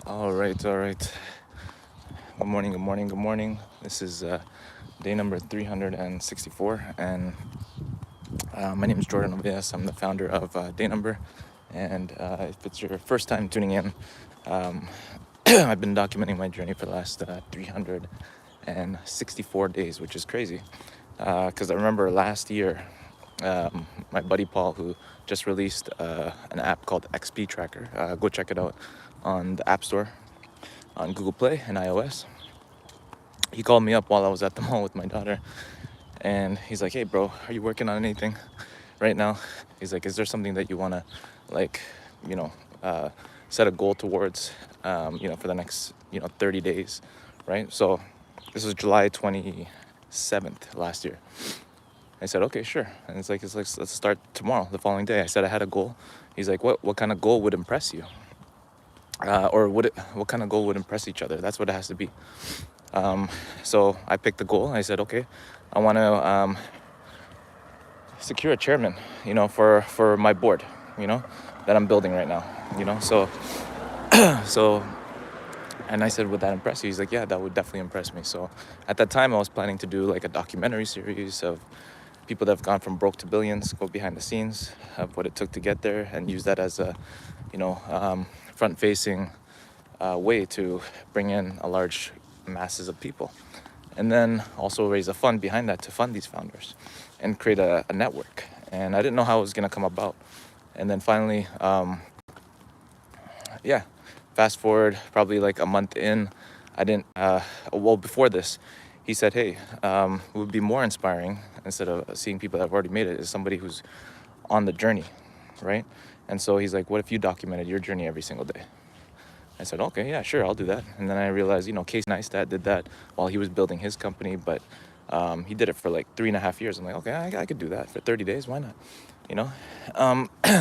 All right. Good morning, good morning, good morning. This is day number 364, and my name is Jordan Ovias. I'm the founder of dayNumber, and if it's your first time tuning in, I've been documenting my journey for the last 364 days, which is crazy, because I remember last year, my buddy Paul, who just released an app called XP Tracker. Go check it out on the App Store, on Google Play and iOS. He called me up while I was at the mall with my daughter, and he's like, "Hey, bro, are you working on anything right now?" He's like, "Is there something that you want to, like, you know, set a goal towards, for the next, 30 days, right?" So this was July 27th last year. I said, "Okay, sure." And let's start tomorrow, the following day. I said I had a goal. He's like, "What kind of goal would impress you? What kind of goal would impress each other? That's what it has to be." So I picked the goal. I said, okay, I want to secure a chairman, for my board, that I'm building right now, So, so, and I said, would that impress you? He's like, yeah, that would definitely impress me. So at that time, I was planning to do like a documentary series of people that have gone from broke to billions, go behind the scenes of what it took to get there, and use that as a, front-facing way to bring in a large masses of people, and then also raise a fund behind that to fund these founders and create a network. And I didn't know how it was going to come about. And then finally, fast forward probably like a month in, I didn't, before this, he said, hey, it would be more inspiring, instead of seeing people that have already made it, is somebody who's on the journey, right? And so he's like, what if you documented your journey every single day? I said, okay, yeah, sure, I'll do that. And then I realized, Casey Neistat did that while he was building his company, but he did it for like 3.5 years. I'm like, okay, I could do that for 30 days. Why not?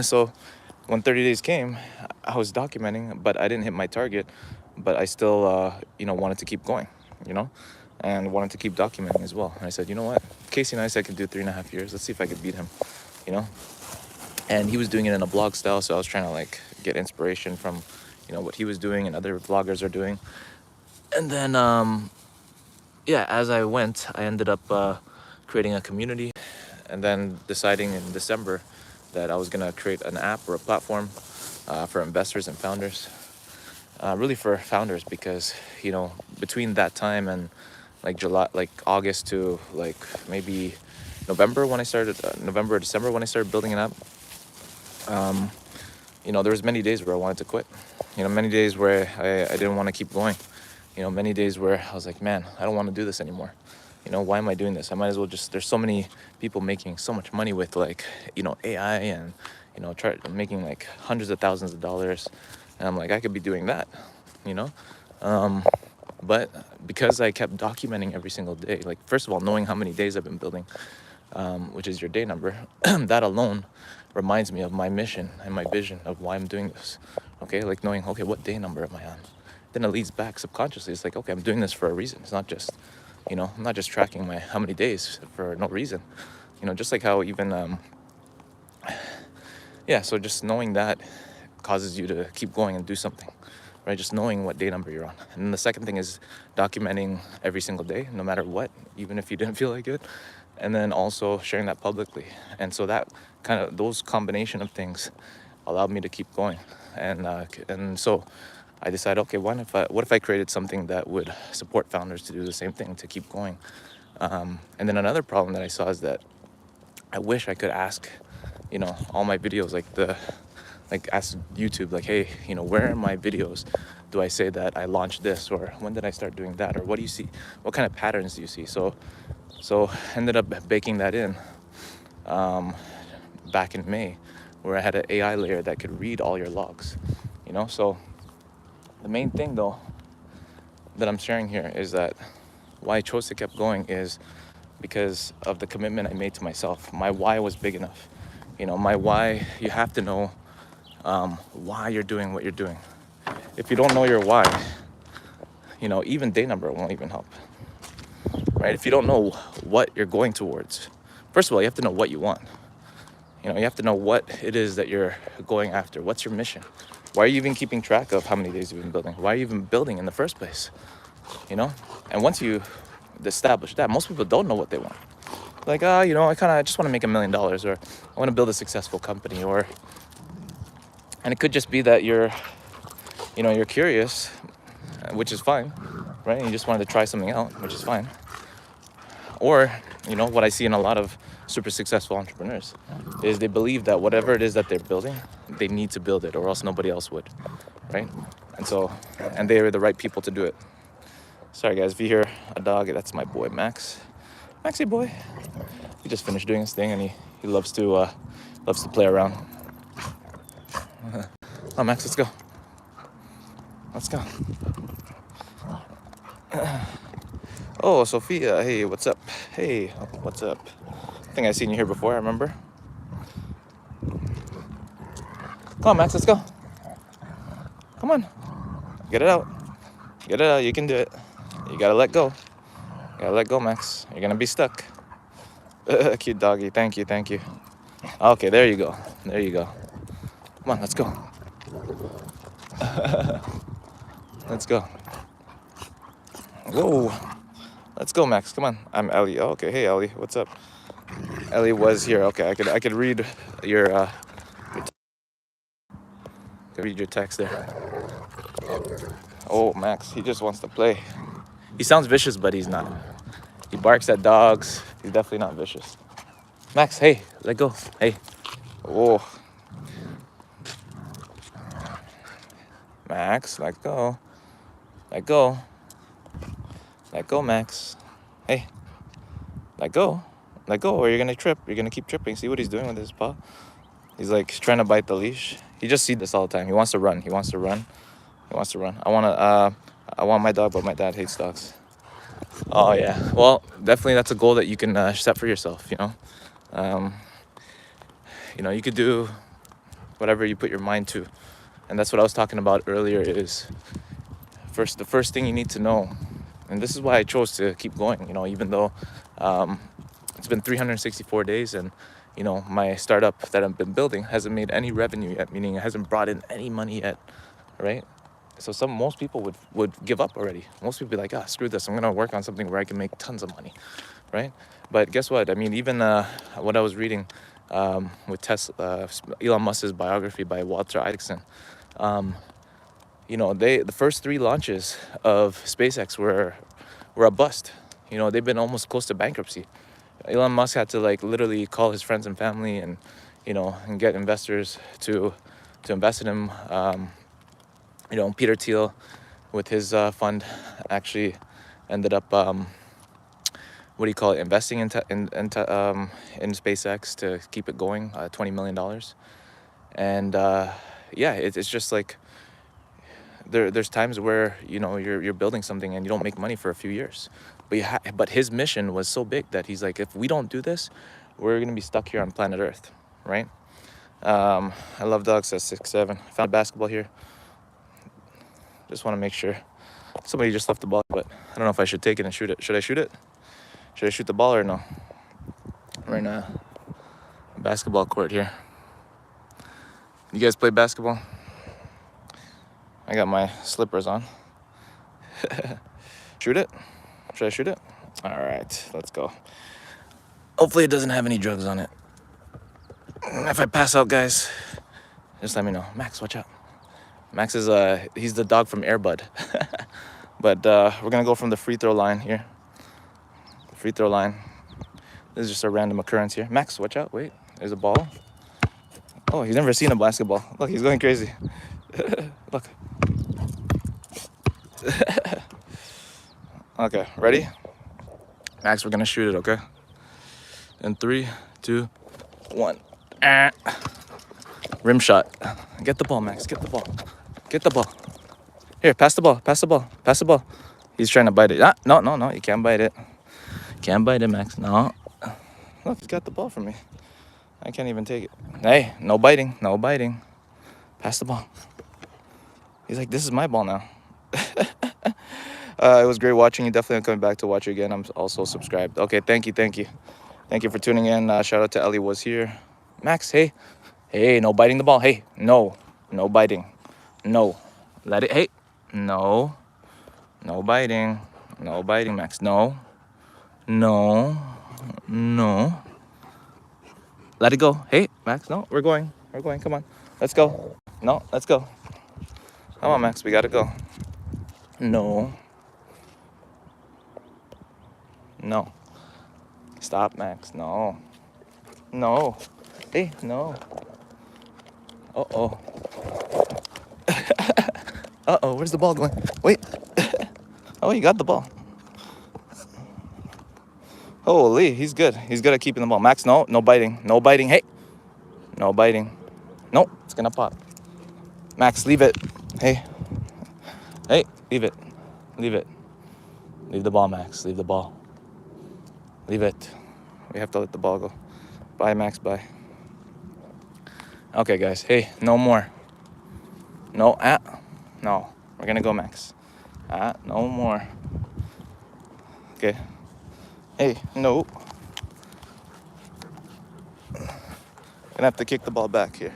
So when 30 days came, I was documenting, but I didn't hit my target, but I still, wanted to keep going, and wanted to keep documenting as well. And I said, you know what? Casey Neistat could do 3.5 years. Let's see if I could beat him, you know? And he was doing it in a blog style, so I was trying to like get inspiration from what he was doing and other vloggers are doing. And then as I went, I ended up creating a community, and then deciding in December that I was going to create an app or a platform for investors and founders, really for founders, because between that time and like August to like maybe November when I started, November or December when I started building an app, there was many days where I wanted to quit. Many days where I didn't want to keep going. Many days where I was like, man, I don't want to do this anymore. Why am I doing this? I might as well there's so many people making so much money with like, AI, and, making like hundreds of thousands of dollars. And I'm like, I could be doing that, but because I kept documenting every single day, like, first of all, knowing how many days I've been building, which is your day number, that alone reminds me of my mission and my vision of why I'm doing this. Okay, like knowing, okay, what day number am I on? Then it leads back subconsciously. It's like, okay, I'm doing this for a reason. It's not just, I'm not just tracking how many days for no reason. Just like how even, so just knowing that causes you to keep going and do something, right? Just knowing what day number you're on. And then the second thing is documenting every single day, no matter what, even if you didn't feel like it. And then also sharing that publicly. And so that those combination of things allowed me to keep going. And so I decided, okay, what if I created something that would support founders to do the same thing, to keep going? And then another problem that I saw is that I wish I could ask, all my videos, ask YouTube, like, hey, where in my videos do I say that I launched this, or when did I start doing that, or what do you see? What kind of patterns do you see? So ended up baking that in back in May, where I had an AI layer that could read all your logs, So the main thing, though, that I'm sharing here is that why I chose to keep going is because of the commitment I made to myself. My why was big enough. My why, you have to know why you're doing what you're doing. If you don't know your why, even day number won't even help, right? If you don't know what you're going towards, first of all, you have to know what you want. You have to know what it is that you're going after. What's your mission? Why are you even keeping track of how many days you've been building? Why are you even building in the first place? You know? And once you establish that, most people don't know what they want. Like, I just want to make $1 million, or I want to build a successful company, and it could just be that you're curious, which is fine, right? And you just wanted to try something out, which is fine. Or, what I see in a lot of super successful entrepreneurs is they believe that whatever it is that they're building, they need to build it or else nobody else would, right? And they are the right people to do it. Sorry guys, if you hear a dog, that's my boy Max. Maxie boy. He just finished doing his thing and he loves to play around. Oh Max, let's go. Let's go. Oh, Sophia, hey, what's up? Hey, what's up? I think I've seen you here before, I remember. Come on, Max, let's go. Come on. Get it out. Get it out, you can do it. You gotta let go. You gotta let go, Max. You're gonna be stuck. Cute doggy, thank you. Okay, there you go. Come on, let's go. Let's go. Whoa. Let's go, Max. Come on. I'm Ellie. Oh, okay. Hey, Ellie. What's up? Ellie was here. Okay, I could read your text there. Oh, Max. He just wants to play. He sounds vicious, but he's not. He barks at dogs. He's definitely not vicious. Max, hey, let go. Hey. Oh. Max, let go. Let go. Let go, Max. Hey. Let go. Let go or you're going to trip. You're going to keep tripping. See what he's doing with his paw? He's like trying to bite the leash. He just sees this all the time. He wants to run. I want my dog, but my dad hates dogs. Oh, yeah. Well, definitely that's a goal that you can set for yourself, you could do whatever you put your mind to. And that's what I was talking about earlier is the first thing you need to know. And this is why I chose to keep going, even though it's been 364 days and, my startup that I've been building hasn't made any revenue yet, meaning it hasn't brought in any money yet, right? So most people would give up already. Most people be like, screw this. I'm going to work on something where I can make tons of money, right? But guess what? I mean, even what I was reading with Tesla, Elon Musk's biography by Walter Isaacson, the first 3 launches of SpaceX were a bust. They've been almost close to bankruptcy. Elon Musk had to literally call his friends and family and get investors to invest in him. Peter Thiel with his fund actually ended up investing in SpaceX to keep it going, $20 million. And it's just like there's times where you're building something and you don't make money for a few years, but his mission was so big that he's like, if we don't do this, we're gonna be stuck here on planet Earth, right? I love dogs. Says 6'7". I found a basketball here. Just want to make sure. Somebody just left the ball, but I don't know if I should take it and shoot it. Should I shoot it? Should I shoot the ball or no? We're in a basketball court here. You guys play basketball? I got my slippers on. Shoot it? Should I shoot it? All right, let's go. Hopefully it doesn't have any drugs on it. If I pass out, guys, just let me know. Max, watch out. Max is he's the dog from Air Bud. But we're gonna go from the free throw line here. The free throw line. This is just a random occurrence here. Max, watch out. Wait, there's a ball. Oh, he's never seen a basketball. Look, he's going crazy. Look. Okay, ready? Max, we're gonna shoot it, okay? In 3, 2, 1. Rim shot. Get the ball, Max. Get the ball. Get the ball. Here, pass the ball. Pass the ball. Pass the ball. He's trying to bite it. No. You can't bite it. Can't bite it, Max. No. Look, he's got the ball from me. I can't even take it. Hey, no biting. No biting. Pass the ball. He's like, this is my ball now. It was great watching you. Definitely I'm coming back to watch you again. I'm also subscribed. Okay, thank you. Thank you for tuning in. Shout out to Ellie was here. Max, hey. Hey, no biting the ball. Hey, no biting. No. Let it. Hey. No. No biting. No biting, Max. No. No. No. Let it go. Hey, Max. No, we're going. We're going. Come on. Let's go. No, let's go. Come on, Max. We gotta go. No. No. Stop, Max. No. No. Hey, no. Uh-oh. Uh-oh, where's the ball going? Wait. Oh, you got the ball. Holy, he's good. He's good at keeping the ball. Max, no. No biting. No biting. Hey. No biting. No, it's gonna pop. Max, leave it. Hey. Hey, leave it. Leave it. Leave the ball, Max. Leave the ball. Leave it. We have to let the ball go. Bye, Max. Bye. Okay, guys. Hey, no more. No. No. We're gonna go, Max. No more. Okay. Hey, no. Gonna have to kick the ball back here.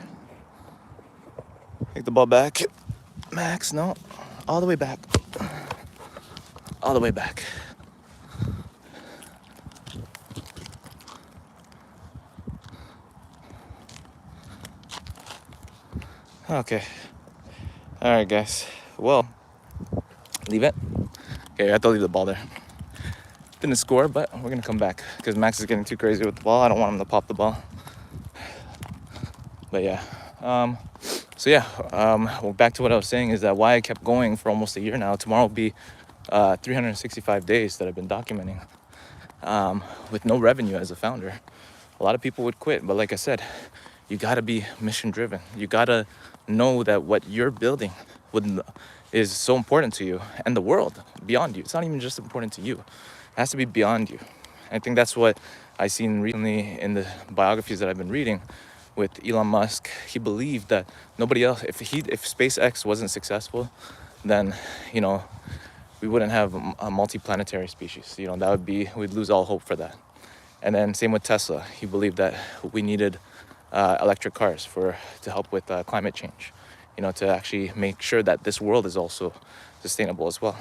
Kick the ball back. Max, no. All the way back. All the way back. Okay. All right, guys. Well, leave it. Okay, I have to leave the ball there. Didn't score, but we're gonna come back because Max is getting too crazy with the ball. I don't want him to pop the ball. But yeah. Well, back to what I was saying is that why I kept going for almost a year now. Tomorrow will be 365 days that I've been documenting with no revenue as a founder. A lot of people would quit, but like I said, you gotta be mission driven. You gotta know that what you're building is so important to you and the world beyond you. It's not even just important to you. It has to be beyond you. I think that's what I've seen recently in the biographies that I've been reading with Elon Musk. He believed that nobody else, if SpaceX wasn't successful, then, we wouldn't have a multi-planetary species. We'd lose all hope for that. And then same with Tesla. He believed that we needed electric cars to help with climate change, to actually make sure that this world is also sustainable as well.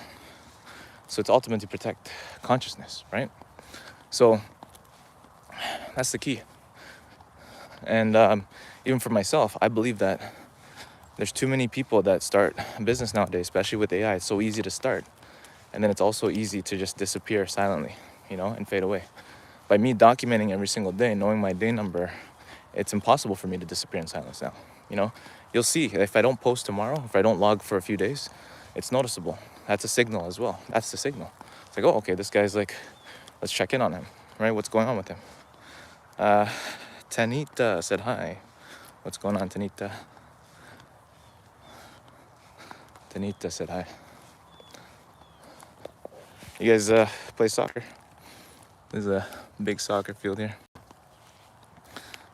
So it's ultimately to protect consciousness, right? So that's the key. And even for myself, I believe that there's too many people that start a business nowadays, especially with AI. It's so easy to start. And then it's also easy to just disappear silently, and fade away. By me documenting every single day, knowing my day number, it's impossible for me to disappear in silence now. You'll see if I don't post tomorrow, if I don't log for a few days, it's noticeable. That's a signal as well. That's the signal. It's like, oh, okay, this guy's like, let's check in on him, right? What's going on with him? Tanita said hi. What's going on, Tanita? Tanita said hi. You guys play soccer? There's a big soccer field here.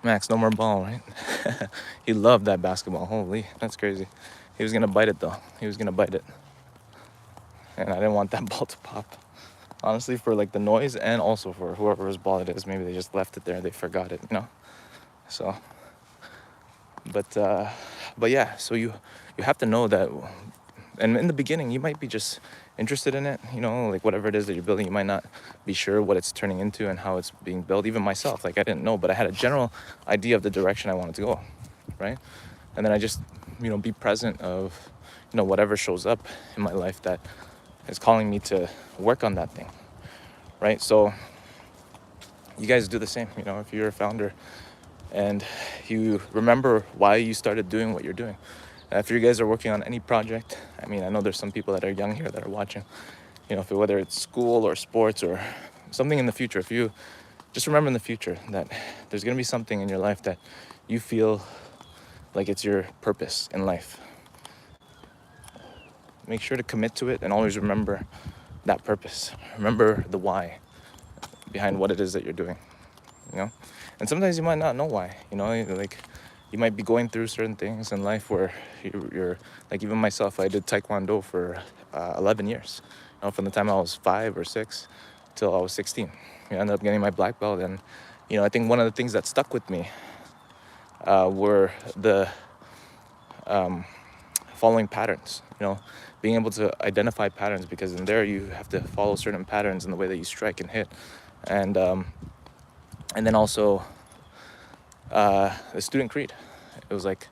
Max, no more ball, right? He loved that basketball. Holy, that's crazy. He was gonna bite it though. He was gonna bite it. And I didn't want that ball to pop. Honestly, for like the noise and also for whoever's ball it is. Maybe they just left it there. They forgot it, So, but yeah, so you have to know that. And in the beginning, you might be just interested in it, like whatever it is that you're building, you might not be sure what it's turning into and how it's being built. Even myself, like I didn't know, but I had a general idea of the direction I wanted to go, right? And then I just, be present of, whatever shows up in my life that is calling me to work on that thing, right? So you guys do the same, if you're a founder and you remember why you started doing what you're doing. If you guys are working on any project, I know there's some people that are young here that are watching, whether it's school or sports or something in the future, if you just remember in the future that there's going to be something in your life that you feel like it's your purpose in life. Make sure to commit to it and always remember that purpose. Remember the why behind what it is that you're doing, And sometimes you might not know why, like you might be going through certain things in life where you're like, even myself, I did Taekwondo for 11 years, from the time I was 5 or 6 till I was 16. I ended up getting my black belt. And, I think one of the things that stuck with me were the following patterns, being able to identify patterns, because in there you have to follow certain patterns in the way that you strike and hit. And then also the student creed. It was like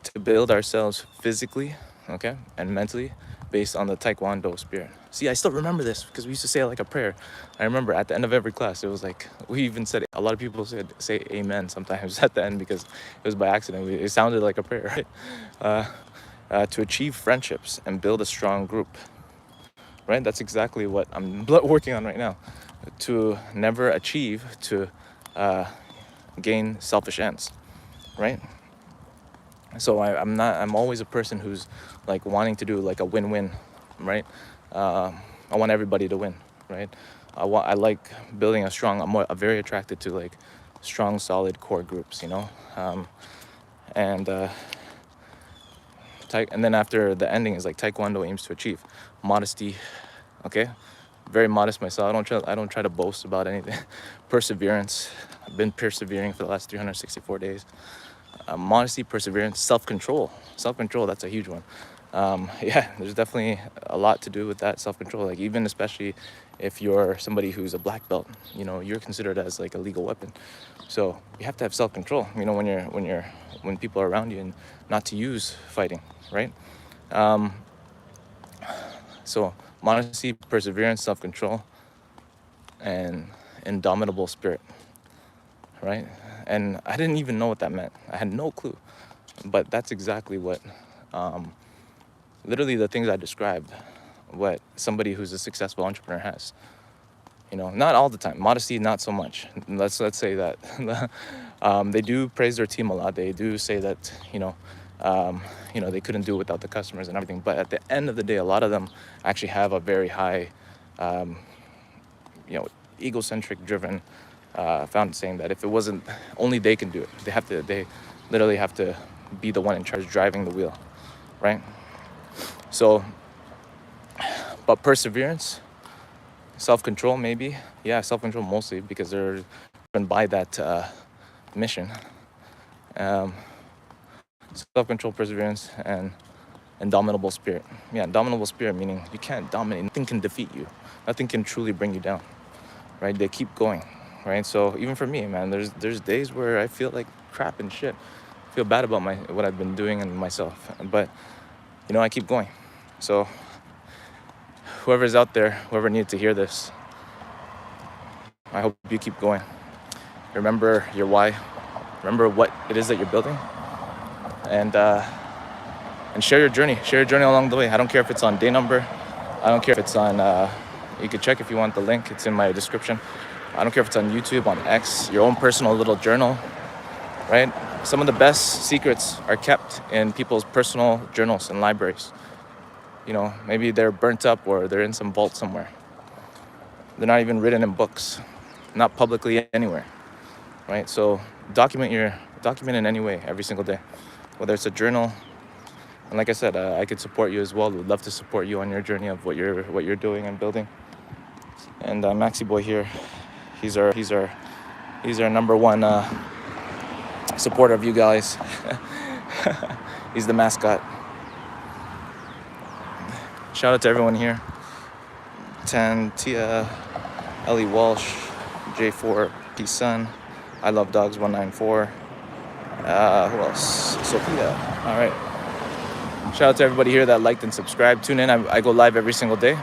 to build ourselves physically, okay, and mentally based on the Taekwondo spirit. See, I still remember this because we used to say it like a prayer. I remember at the end of every class, it was like, we even said, a lot of people say amen sometimes at the end because it was by accident. It sounded like a prayer, right? To achieve friendships and build a strong group, right? That's exactly what I'm working on right now. To never achieve, to gain selfish ends, right? So I'm always a person who's like wanting to do like a win-win, right? I want everybody to win, right? I like building I'm very attracted to like strong, solid core groups, and then after the ending is like Taekwondo aims to achieve modesty, okay? Very modest myself. I don't try to boast about anything. Perseverance. I've been persevering for the last 364 days. Modesty, perseverance, self-control. Self-control, that's a huge one. Yeah, there's definitely a lot to do with that self-control. Like even especially if you're somebody who's a black belt, you're considered as like a legal weapon. So you have to have self-control, when people are around you, and not to use fighting, right? So modesty, perseverance, self-control, and indomitable spirit, right? And I didn't even know what that meant. I had no clue. But that's exactly what, literally the things I described, what somebody who's a successful entrepreneur has. Not all the time. Modesty, not so much. Let's say that. They do praise their team a lot. They do say that, they couldn't do it without the customers and everything. But at the end of the day, a lot of them actually have a very high, egocentric driven, found saying that if it wasn't, only they can do it. They literally have to be the one in charge driving the wheel, right? So, but perseverance, self-control, maybe. Yeah, self-control mostly because they're driven by that mission. Self-control, perseverance, and indomitable spirit. Yeah, indomitable spirit meaning you can't dominate. Nothing can defeat you. Nothing can truly bring you down, right? They keep going, right? So even for me, man, there's days where I feel like crap and shit. I feel bad about what I've been doing and myself. But, I keep going. So whoever's out there, whoever needed to hear this, I hope you keep going. Remember your why. Remember what it is that you're building. And share your journey. Share your journey along the way. I don't care if it's on dayNumber. I don't care if it's on, you can check if you want the link. It's in my description. I don't care if it's on YouTube, on X, your own personal little journal, right? Some of the best secrets are kept in people's personal journals and libraries. Maybe they're burnt up or they're in some vault somewhere. They're not even written in books, not publicly anywhere, right? So document in any way every single day, whether it's a journal. And like I said, I could support you as well. Would love to support you on your journey of what you're doing and building. And Maxi Boy here, he's our number one supporter of you guys. He's the mascot. Shout out to everyone here. Tia, Ellie Walsh, J4, P Sun, I Love Dogs 194. Who else? Sophia. All right. Shout out to everybody here that liked and subscribed. Tune in. I go live every single day.